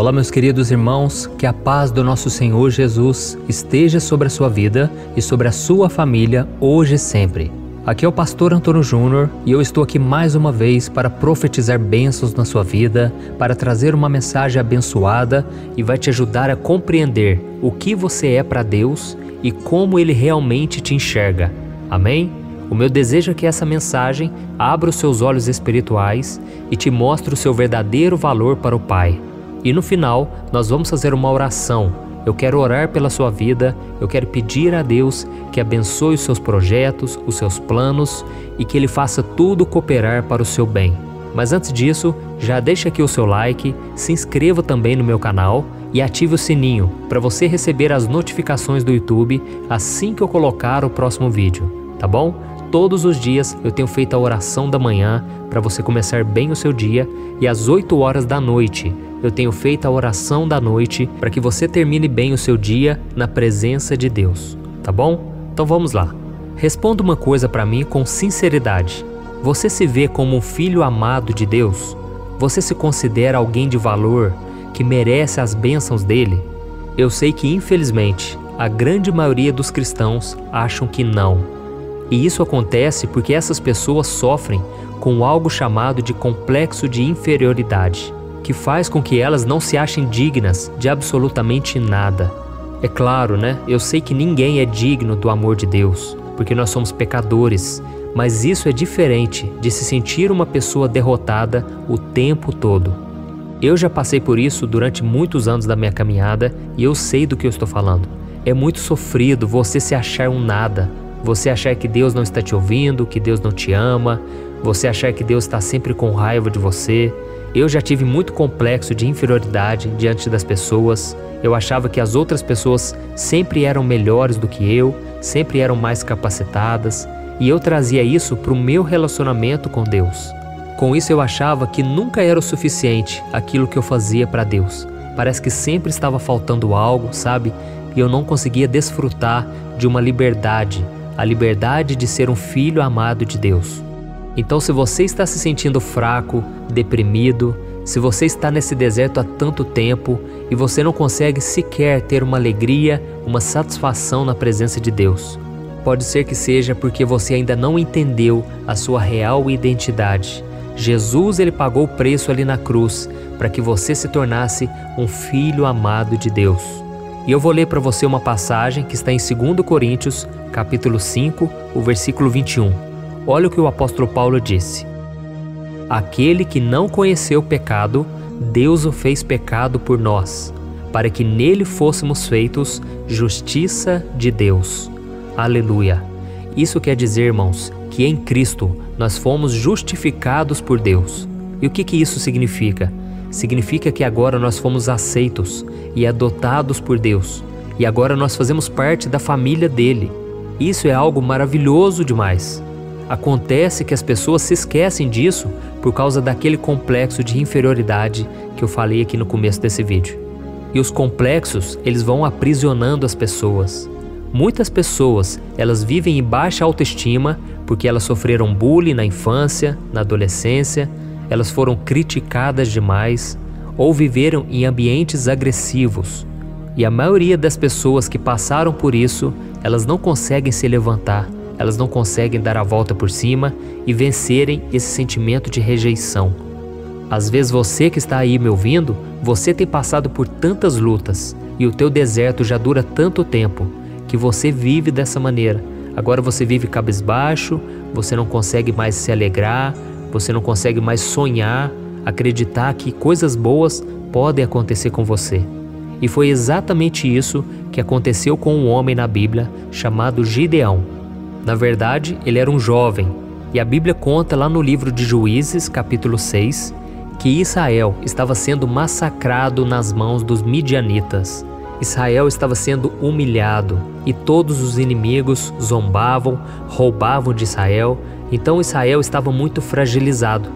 Olá, meus queridos irmãos, que a paz do nosso Senhor Jesus esteja sobre a sua vida e sobre a sua família hoje e sempre. Aqui é o pastor Antônio Júnior e eu estou aqui mais uma vez para profetizar bênçãos na sua vida, para trazer uma mensagem abençoada e vai te ajudar a compreender o que você é para Deus e como Ele realmente te enxerga. Amém? O meu desejo é que essa mensagem abra os seus olhos espirituais e te mostre o seu verdadeiro valor para o Pai. E no final, nós vamos fazer uma oração. Eu quero orar pela sua vida, eu quero pedir a Deus que abençoe os seus projetos, os seus planos e que Ele faça tudo cooperar para o seu bem. Mas antes disso, já deixa aqui o seu like, se inscreva também no meu canal e ative o sininho para você receber as notificações do YouTube assim que eu colocar o próximo vídeo, tá bom? Todos os dias eu tenho feito a oração da manhã para você começar bem o seu dia e às 8 horas da noite eu tenho feito a oração da noite para que você termine bem o seu dia na presença de Deus, tá bom? Então vamos lá. Responda uma coisa para mim com sinceridade. Você se vê como um filho amado de Deus? Você se considera alguém de valor que merece as bênçãos dele? Eu sei que infelizmente a grande maioria dos cristãos acham que não. E isso acontece porque essas pessoas sofrem com algo chamado de complexo de inferioridade, que faz com que elas não se achem dignas de absolutamente nada. É claro, né? Eu sei que ninguém é digno do amor de Deus, porque nós somos pecadores, mas isso é diferente de se sentir uma pessoa derrotada o tempo todo. Eu já passei por isso durante muitos anos da minha caminhada e eu sei do que eu estou falando. É muito sofrido você se achar um nada, você achar que Deus não está te ouvindo, que Deus não te ama, você achar que Deus está sempre com raiva de você. Eu já tive muito complexo de inferioridade diante das pessoas. Eu achava que as outras pessoas sempre eram melhores do que eu, sempre eram mais capacitadas, e eu trazia isso para o meu relacionamento com Deus. Com isso eu achava que nunca era o suficiente aquilo que eu fazia para Deus. Parece que sempre estava faltando algo, sabe? E eu não conseguia desfrutar de uma liberdade, a liberdade de ser um filho amado de Deus. Então, se você está se sentindo fraco, deprimido, se você está nesse deserto há tanto tempo e você não consegue sequer ter uma alegria, uma satisfação na presença de Deus, pode ser que seja porque você ainda não entendeu a sua real identidade. Jesus, ele pagou o preço ali na cruz para que você se tornasse um filho amado de Deus. E eu vou ler para você uma passagem que está em 2 Coríntios, capítulo 5, o versículo 21. Olha o que o apóstolo Paulo disse. Aquele que não conheceu o pecado, Deus o fez pecado por nós, para que nele fôssemos feitos justiça de Deus. Aleluia! Isso quer dizer, irmãos, que em Cristo nós fomos justificados por Deus. E o que isso significa? Significa que agora nós fomos aceitos e adotados por Deus. E agora nós fazemos parte da família dele. Isso é algo maravilhoso demais. Acontece que as pessoas se esquecem disso por causa daquele complexo de inferioridade que eu falei aqui no começo desse vídeo. E os complexos, eles vão aprisionando as pessoas. Muitas pessoas, elas vivem em baixa autoestima porque elas sofreram bullying na infância, na adolescência, elas foram criticadas demais ou viveram em ambientes agressivos. E a maioria das pessoas que passaram por isso, elas não conseguem se levantar. Elas não conseguem dar a volta por cima e vencerem esse sentimento de rejeição. Às vezes você que está aí me ouvindo, você tem passado por tantas lutas e o teu deserto já dura tanto tempo que você vive dessa maneira. Agora você vive cabisbaixo, você não consegue mais se alegrar, você não consegue mais sonhar, acreditar que coisas boas podem acontecer com você. E foi exatamente isso que aconteceu com um homem na Bíblia chamado Gideão. Na verdade, ele era um jovem, e a Bíblia conta lá no livro de Juízes, capítulo 6, que Israel estava sendo massacrado nas mãos dos midianitas. Israel estava sendo humilhado, e todos os inimigos zombavam, roubavam de Israel, então Israel estava muito fragilizado.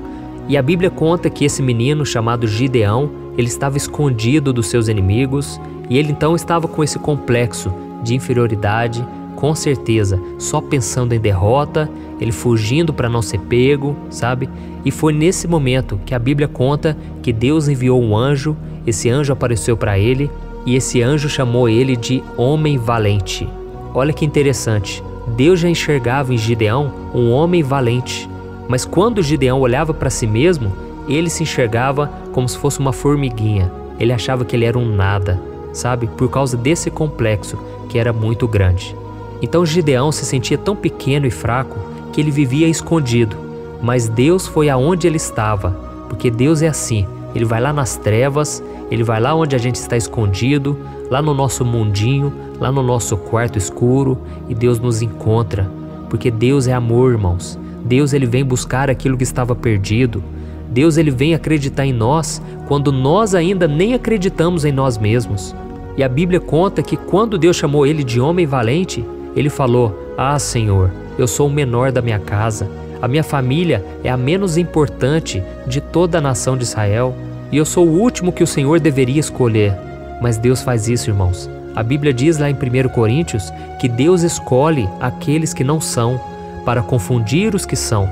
E a Bíblia conta que esse menino chamado Gideão, ele estava escondido dos seus inimigos, e ele então estava com esse complexo de inferioridade, com certeza, só pensando em derrota ele fugindo para não ser pego, sabe? E foi nesse momento que a Bíblia conta que Deus enviou um anjo, esse anjo apareceu para ele e esse anjo chamou ele de homem valente. Olha que interessante, Deus já enxergava em Gideão um homem valente, mas quando Gideão olhava para si mesmo, ele se enxergava como se fosse uma formiguinha, ele achava que ele era um nada, sabe? Por causa desse complexo que era muito grande. Então Gideão se sentia tão pequeno e fraco que ele vivia escondido, mas Deus foi aonde ele estava, porque Deus é assim, ele vai lá nas trevas, ele vai lá onde a gente está escondido, lá no nosso mundinho, lá no nosso quarto escuro, e Deus nos encontra, porque Deus é amor, irmãos. Deus ele vem buscar aquilo que estava perdido. Deus ele vem acreditar em nós quando nós ainda nem acreditamos em nós mesmos. E a Bíblia conta que quando Deus chamou ele de homem valente, ele falou: "Ah, Senhor, eu sou o menor da minha casa, a minha família é a menos importante de toda a nação de Israel, e eu sou o último que o Senhor deveria escolher." Mas Deus faz isso, irmãos. A Bíblia diz lá em 1 Coríntios que Deus escolhe aqueles que não são, para confundir os que são.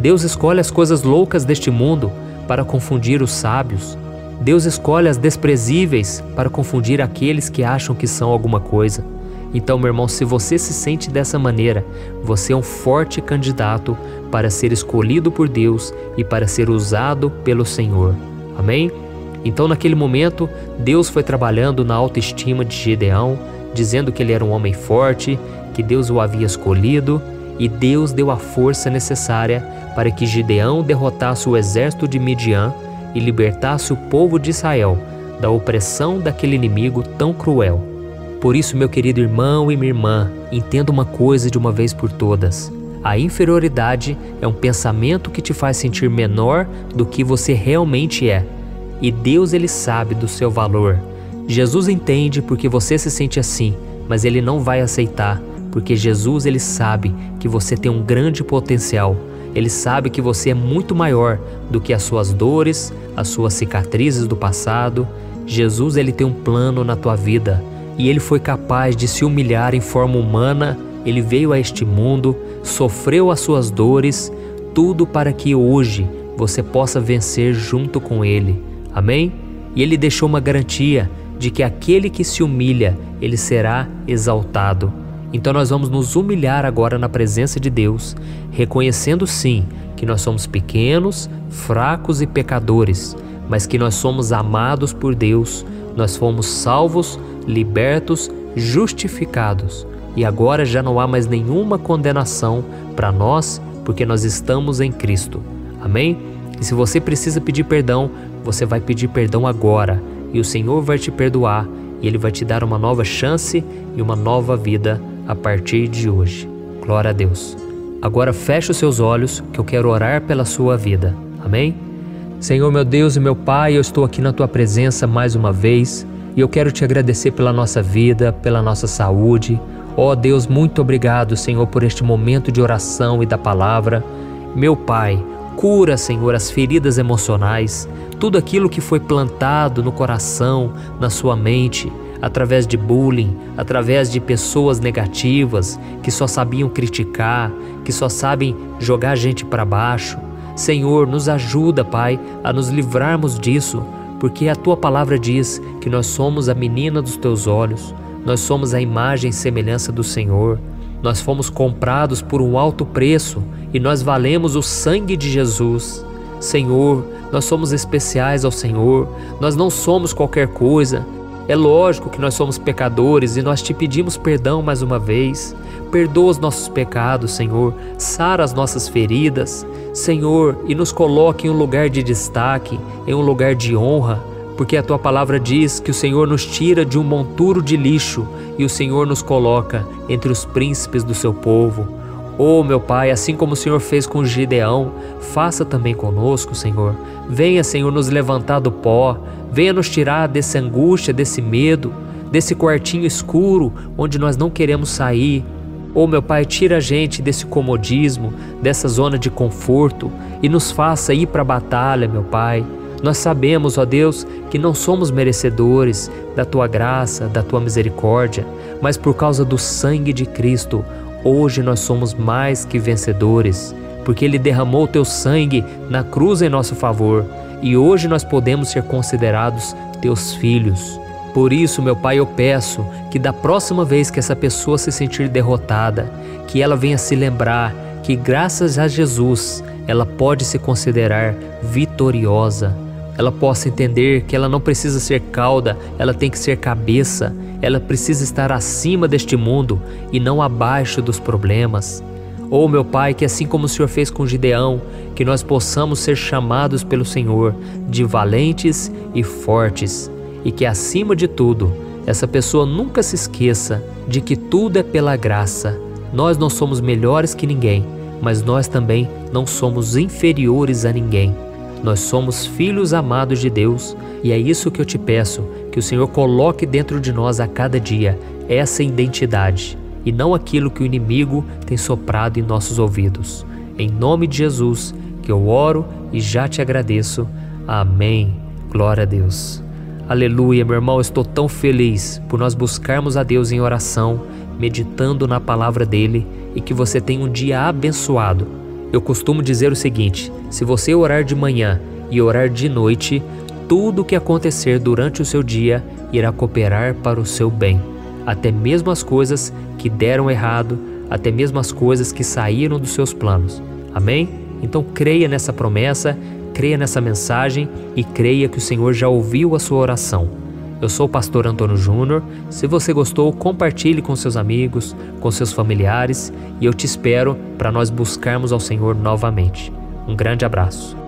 Deus escolhe as coisas loucas deste mundo para confundir os sábios. Deus escolhe as desprezíveis para confundir aqueles que acham que são alguma coisa. Então, meu irmão, se você se sente dessa maneira, você é um forte candidato para ser escolhido por Deus e para ser usado pelo Senhor. Amém? Então, naquele momento, Deus foi trabalhando na autoestima de Gideão, dizendo que ele era um homem forte, que Deus o havia escolhido, e Deus deu a força necessária para que Gideão derrotasse o exército de Midian e libertasse o povo de Israel da opressão daquele inimigo tão cruel. Por isso, meu querido irmão e minha irmã, entenda uma coisa de uma vez por todas. A inferioridade é um pensamento que te faz sentir menor do que você realmente é. E Deus ele sabe do seu valor. Jesus entende porque você se sente assim, mas ele não vai aceitar, porque Jesus ele sabe que você tem um grande potencial. Ele sabe que você é muito maior do que as suas dores, as suas cicatrizes do passado. Jesus ele tem um plano na tua vida e ele foi capaz de se humilhar em forma humana. Ele veio a este mundo, sofreu as suas dores, tudo para que hoje você possa vencer junto com ele. Amém? E ele deixou uma garantia de que aquele que se humilha, ele será exaltado. Então nós vamos nos humilhar agora na presença de Deus, reconhecendo sim que nós somos pequenos, fracos e pecadores, mas que nós somos amados por Deus, nós fomos salvos, libertos, justificados. E agora já não há mais nenhuma condenação para nós, porque nós estamos em Cristo. Amém? E se você precisa pedir perdão, você vai pedir perdão agora, e o Senhor vai te perdoar, e Ele vai te dar uma nova chance e uma nova vida a partir de hoje. Glória a Deus. Agora feche os seus olhos, que eu quero orar pela sua vida. Amém? Senhor, meu Deus e meu Pai, eu estou aqui na Tua presença mais uma vez, e eu quero Te agradecer pela nossa vida, pela nossa saúde. Ó Deus, muito obrigado, Senhor, por este momento de oração e da palavra. Meu Pai, cura, Senhor, as feridas emocionais, tudo aquilo que foi plantado no coração, na sua mente, através de bullying, através de pessoas negativas que só sabiam criticar, que só sabem jogar a gente para baixo. Senhor, nos ajuda, Pai, a nos livrarmos disso, porque a Tua palavra diz que nós somos a menina dos Teus olhos, nós somos a imagem e semelhança do Senhor, nós fomos comprados por um alto preço e nós valemos o sangue de Jesus. Senhor, nós somos especiais ao Senhor, nós não somos qualquer coisa. É lógico que nós somos pecadores e nós Te pedimos perdão mais uma vez. Perdoa os nossos pecados, Senhor, sara as nossas feridas, Senhor, e nos coloque em um lugar de destaque, em um lugar de honra, porque a Tua palavra diz que o Senhor nos tira de um monturo de lixo e o Senhor nos coloca entre os príncipes do Seu povo. Oh, meu Pai, assim como o Senhor fez com Gideão, faça também conosco, Senhor. Venha, Senhor, nos levantar do pó, venha nos tirar dessa angústia, desse medo, desse quartinho escuro onde nós não queremos sair. Oh, meu Pai, tira a gente desse comodismo, dessa zona de conforto e nos faça ir para a batalha, meu Pai. Nós sabemos, ó Deus, que não somos merecedores da Tua graça, da Tua misericórdia, mas por causa do sangue de Cristo, Hoje nós somos mais que vencedores, porque Ele derramou o teu sangue na cruz em nosso favor, e hoje nós podemos ser considerados teus filhos. Por isso, meu Pai, eu peço que da próxima vez que essa pessoa se sentir derrotada, que ela venha se lembrar que graças a Jesus ela pode se considerar vitoriosa. Ela possa entender que ela não precisa ser cauda, ela tem que ser cabeça. Ela precisa estar acima deste mundo e não abaixo dos problemas. Oh, meu Pai, que assim como o Senhor fez com Gideão, que nós possamos ser chamados pelo Senhor de valentes e fortes. E que acima de tudo, essa pessoa nunca se esqueça de que tudo é pela graça. Nós não somos melhores que ninguém, mas nós também não somos inferiores a ninguém. Nós somos filhos amados de Deus, e é isso que eu te peço, que o Senhor coloque dentro de nós a cada dia essa identidade, e não aquilo que o inimigo tem soprado em nossos ouvidos. Em nome de Jesus, que eu oro e já te agradeço. Amém. Glória a Deus. Aleluia, meu irmão, eu estou tão feliz por nós buscarmos a Deus em oração, meditando na palavra dele, e que você tenha um dia abençoado. Eu costumo dizer o seguinte: se você orar de manhã e orar de noite, tudo o que acontecer durante o seu dia irá cooperar para o seu bem. Até mesmo as coisas que deram errado, até mesmo as coisas que saíram dos seus planos. Amém? Então creia nessa promessa, creia nessa mensagem e creia que o Senhor já ouviu a sua oração. Eu sou o pastor Antônio Júnior. Se você gostou, compartilhe com seus amigos, com seus familiares, e eu te espero para nós buscarmos ao Senhor novamente. Um grande abraço.